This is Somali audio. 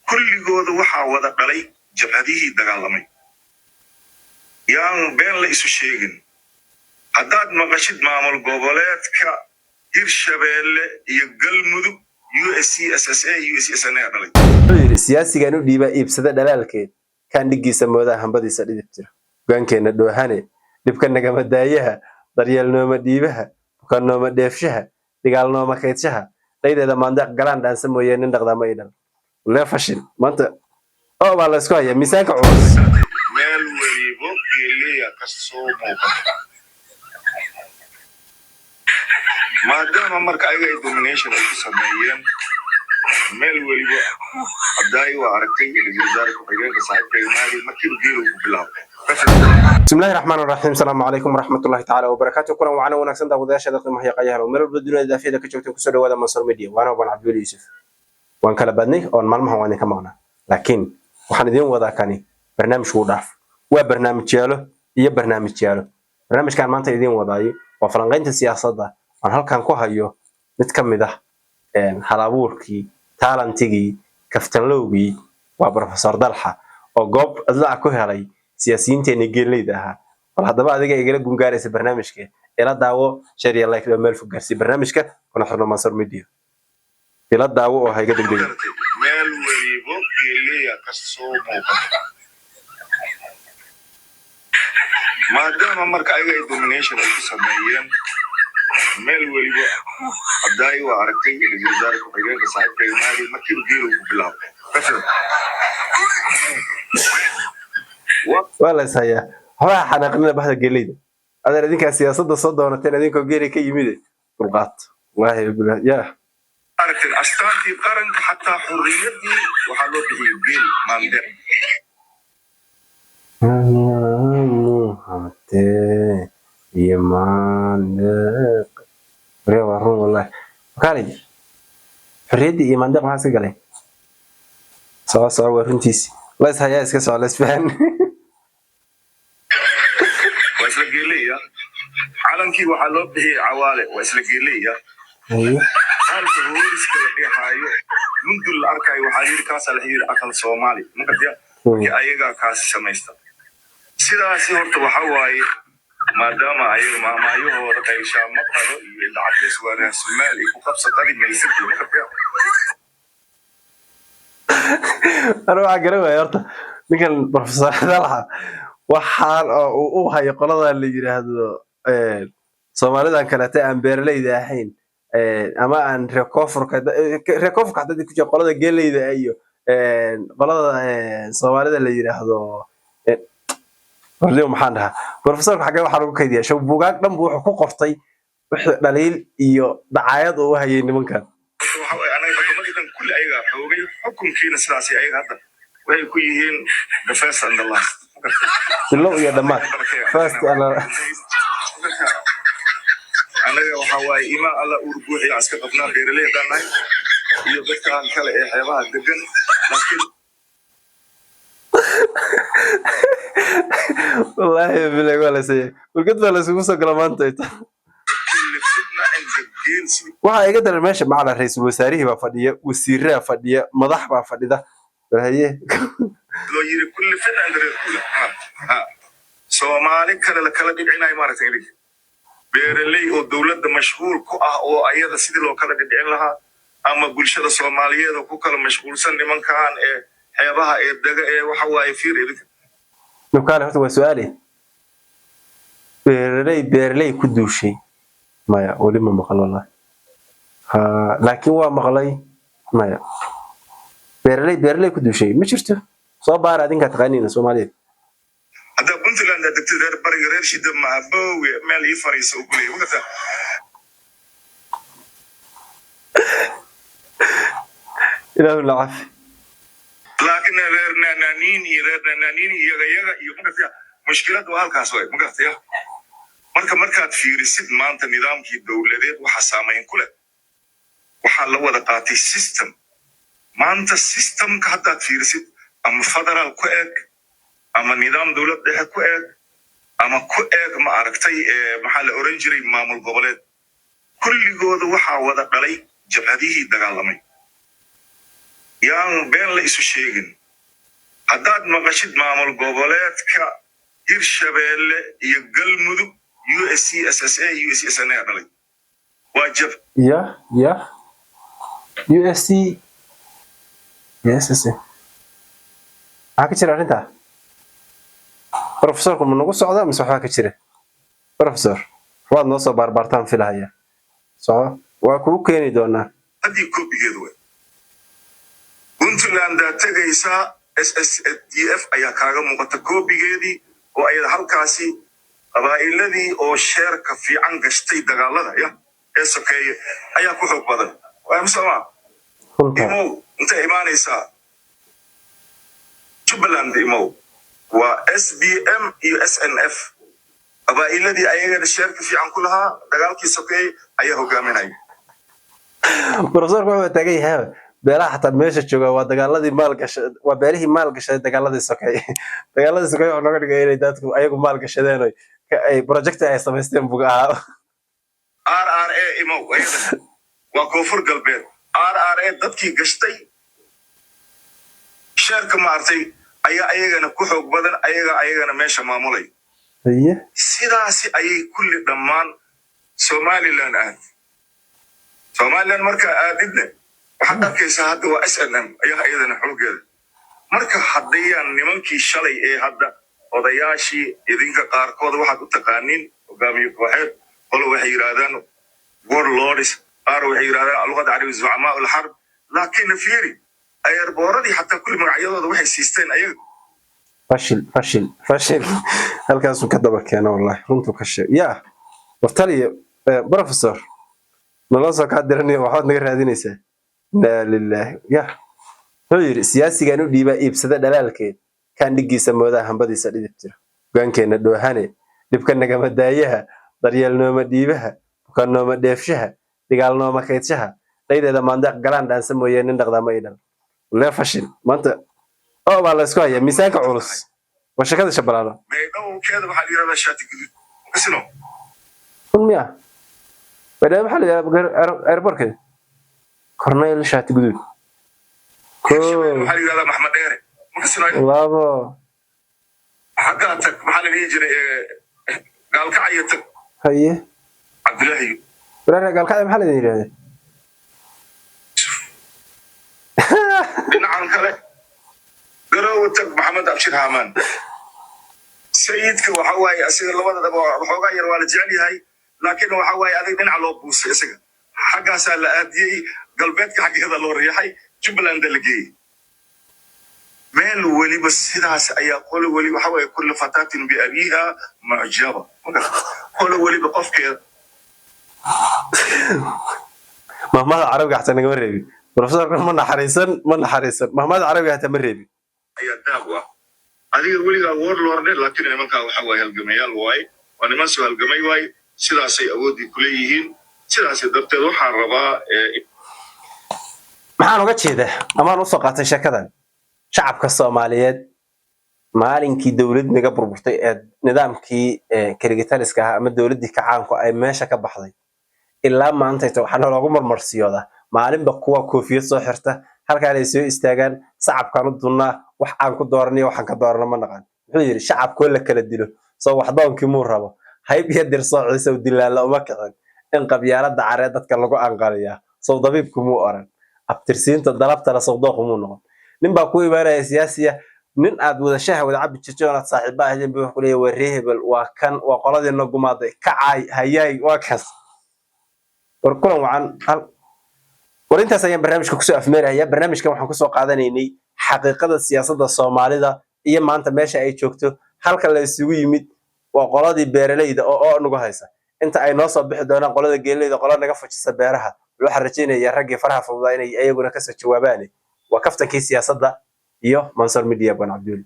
kulligooda waxaa wada dhalay jabhadihii dagaalamay yaan been la isu sheegin haddaad maqashid maamul goboleedka Hirshabeelle iyo Galmudug USCSSA USCSNA dhalay siyaasigan u dhiiba iibsada dhalaalkeed kan dhigiisa moodaa hambadiisa dhidib jira go'aankeena dhoohane dhibka nagama daayaha daryeelnooma dhiibaha bukaannooma dheefshaha dagaalnooma kaydshaha daydeeda maandeeq galaan dhaansa mooyee nin dhaqdaa ma idhan lee fashil maanta oo baa la isku haya miisaanka culus meel weliba geeleya ka soo muuqata maadaama marka ayaga domination ay ku sameeyeen meel weliba hadday waa aragtay wasaarka xigeenka saaxiibka maadi markii geelu ku bilaabay بسم الله الرحمن الرحيم السلام عليكم ورحمة الله تعالى وبركاته كنا وعنا ونكسن داوداش هذا قيمة هي قياها ومن البدون الإضافية ذاك جوتين كسر وهذا منصور ميديا وأنا أبو عبد يوسف وأن كلا بدني أو المعلومة هو أنا كمان لكن وحنا اليوم وذا كاني برنامج وضعف وبرنامج ياله هي برنامج ياله برنامج كان مانتا اليوم وضعي وفرنقين السياسة ده عن هل كان كوهايو نتكمل ده حلابوركي تالنتيجي كفتنلوجي وبروفيسور دلحة أو جوب أطلع كوهالي siyaasiyiinteena geeleyda ahaa bal hadaba adiga igala gungaaraysa barnaamijka ila daawo shariya like meel fog gaarsi barnaamijka kuna xirno Mansour Media ila daawo oo hayga degdeg meel weliba geeleya ka soo muuqata maadaama marka ayaga domination ay ku sameeyeen meel weliba hadday waa aragtay wasaarka xigeenka saaxiibka maadi markii geelu ku bilaabay wala saya waxa xanaaqnina bahda geeleyda adeer idinka siyaasadda soo doonateen idinko geeley ka yimid dulqaad waahay bilaa ya aragtay astaantii qaranka xataa xurriyadii waxa loo bixiyay geel maande يماندق ريوا رون والله قالي حريدي يماندق ما سقلي سوا ورنتيس لا يسهيا اسك سوا لسفان واسلا جيليا عالمكي waxa loo bixiyay cawaale waasla geelaya halka horiska la dhixayo mudul arkay waxa yiri kaas la xiriir aqal Soomaali marka ayaga kaas sameeysta sidaas horta waxa waaye maadaama ayaga maamaayahooda qayshaa ma qado iyo lacagis wada Soomaali ku qabsatay meesha marka أنا أقرأ ويرتا لكن بروفيسور دلحة waxaan oo hay qolada la yiraahdo Soomaalida kale aan beeraleyda ahayn ama aan rekoofurka dadka ku jira qolada geeleyda iyo qolada Soomaalida la yiraahdo wardiyo maxaan dhahaa boroofesorka xagee waxa lagu kaydiyaa show buugaag dhan buu wuxuu ku qortay wixii dhaliil iyo dacaayad oo hayay nimankan كل أيها حوجي حكم كينا سلاسي أيها هذا وهي كلهم the first and the last. اللو يا دمار first أنا وحواي إما على أورجوعي عسكر قبنا غير ليه داناي يبقى عن كلا إيه حيوان دقن لكن والله بالله ولا شيء وقد ولا سوسة كلامانتي waxa iga daran meesha macala ra'iisul wasaarihi baa fadhiya wasiirada fadhiya madax baa fadhida haye loo yiri kulli fadlan dareerkula Soomaali kale la kala dhibcinay maaragtay ilaa beeraley oo dawladda mashquul ku ah oo ayada sidii loo kala dhibcin lahaa ama bulshada Soomaaliyeed oo ku kala mashquulsan nimankan ee xeebaha ee daga ee waxa waaye fiir idinka nukaale horta waa su'aali beeraley ku duushay maya wali ma maqal wallahi laakiin waa maqlay maya beeraley ku duushay ma jirto soo baar adinka taqaaniina Soomaaliyeed hada Puntland dadka reer bariga reer shida ma boowe meel ii fariiso u kulay waqta ilaahu lacaf laakiin reer naaniini iyaga iyo marka mushkiladu halkaas way markaad fiirisid maanta nidaamkii dawladeed waxa saameyn ku leh waxa la wada qaatay system maanta systemka haddaad fiirisid ama federal ku eeg ama nidaam dawlad dhexe ku eeg ama ku eeg ma aragtay maxaa la oran jiray maamul goboleed kulligooda waxa wada dhalay jabhadihii dagaalamay yaan been la isu sheegin haddaad maqashid maamul goboleedka hirshabeelle iyo galmudug USCSSA USCSNA dhalay waa jab ya USC SSA maxaa ka jira arrintaa professorku ma nagu socda mise waxbaa ka jira professor waad noo soo baarbaartaan filahaya soco waa kuu keeni doonaa haddii koobigeedu wey puntlandaa tegaysaa SSDF ayaa kaaga muuqata koobigeedii oo ayada halkaasi qabaa'iladii oo sheerka fiican gashtay dagaalada ee sokeeye ayaa ku xoog badan waamsama imow intay imaanaysaa Jubbaland imow waa SBM iyo SNF qabaa'iladii ayagana sheerka fiican ku lahaa dagaalkii sokeeye ayaa hogaaminaya professorku wuxuu tagay yahay beelaha xataa meesha jooga waa dagaaladii maalgashay waa beelihii maalgashay dagaaladii sokeeye dagaaladii sokeeye waxaa nooga dhigay inay dadku ayagu maalgashadeen ay project ay samaysteen buga ahaa RRA imow waa koonfur galbeed RRA dadkii gashtay sheerka maartay ayaa ayagana ku xoog badan ayagana meesha maamulay sidaasi ayay kulli dhammaan Somaliland marka aadidna waxaad arkaysaa hadda waa SNM ayaa ayadana xoogeeda marka haddayaan nimankii shalay ee hadda odayaashii idinka qaarkood waxaad u taqaaniin hogaamiye kooxeed qolo waxay yidhaahdaan warlords qaar waxay yidhahdaan luqada carabi zucamaa ulxarb laakiin fiiri ayarbooradii xataa kulli magacyadooda waxay siisteen ayaga fashil halkaasuu ka daba keeno wallahi runtuu ka sheeg yaa wartaliya professor naloo soo kaa diranayo waxaad naga raadinaysaa laa lilaahi wuxuu yidhi siyaasigan u dhiibaa iibsada dhalaalkeed kaan dhiggiisa moodaa hambadiisa dhidib jira hogaankeenna dhoohane dhibka nagama daayaha daryeel nooma dhiibaha bukaan nooma dheefshaha dhigaal nooma kaydshaha dhaydeeda maandeeq galaan dhaansa mooyee nin dhaqdaa ma idhan lee fashil maanta oo baa la isku hayaa miisaanka culus waa shakada shabalaalo meydhowkeeda waxaa la yidhahdaa shaati guduud kasino kun miya meydhawe maxaa la yidhahdaa airborkeeda korneyl shaati guduud waxaa la yidhahdaa maxmed dheere labo xaggaa tag maxaa la dhihi jiray gaalkacyo tag haye cabdilaahi walaal gaalkacyo maxaa la yidhahdaa dhinacan kale garowe tag maxamed abshir haamaan sayidka waxa waaye asiga labadaba waxoogaa yar waa la jecel yahay laakiin waxa waaye adig dhinaca loo buusay isaga xaggaasaa la aadiyey galbeedka xaggeeda loo riixay Jubbalanda la geeyey meel weliba sidaas ayaa qolo weliba waxa waaye kullu fatatin bi abiha mu'jaba qolo weliba qofkeeda mahmada carabiga xataa nagama reebin professorka ma naxariisan mahmada carabiga xataa ma reebin ayaa daab ah adiga weligaa warlord laakiin nimankaa waxa waaye halgamayaal waaye waa niman soo halgamay waaye sidaasay awoodii ku leeyihiin sidaasay darteed waxaan rabaa maxaan uga jeedaa amaan usoo qaatay sheekadan shacabka Soomaaliyeed maalinkii dawlad naga burburtay ee nidaamkii kirigitaliska ahaa ama dawladii ka caanku ay meesha ka baxday ilaa maanta waxaa loogu marmarsiyoodaa maalinba kuwa koofiyad soo xirta halkaa ay soo istaagaan shacabkan u dunnaa wax aan ku dooranayo waxaan ka doorana ma naqaan wuxuu yiri shacabkoo la kala dilo soo wax doonkii muu rabo hayb iyo dirso ciise u dilaala uma kicin in qabyaalada caree dadka lagu anqariyaa soo dabiibku muu oran abtirsiinta dalabta la sawdooq muu noqon nin baa ku ibaanaya siyaasiya nin aad wada shaah wada cabbi jirjoonad saaxiiba ahayn buu ku leeyahay reehbel waa kan waa qoladeena gumaaday kacay hayay waa kaas war kulan wacan warintaas ayaan barnaamijka ku soo afmeeraya barnaamijkan waxaan ku soo qaadanaynay xaqiiqada siyaasadda Soomaalida iyo maanta meesha ay joogto halka la isugu yimid waa qoladii beeraleyda oo nagu haysa inta ay noo soo bixi doonaan qolada geeleyda qolada naga fajisa beeraha waxaan rajaynayaa raggii faraha fududaa inay ayaguna ka soo jawaabaan waa kaftankii siyaasadda iyo Mansur Media Ban Abdul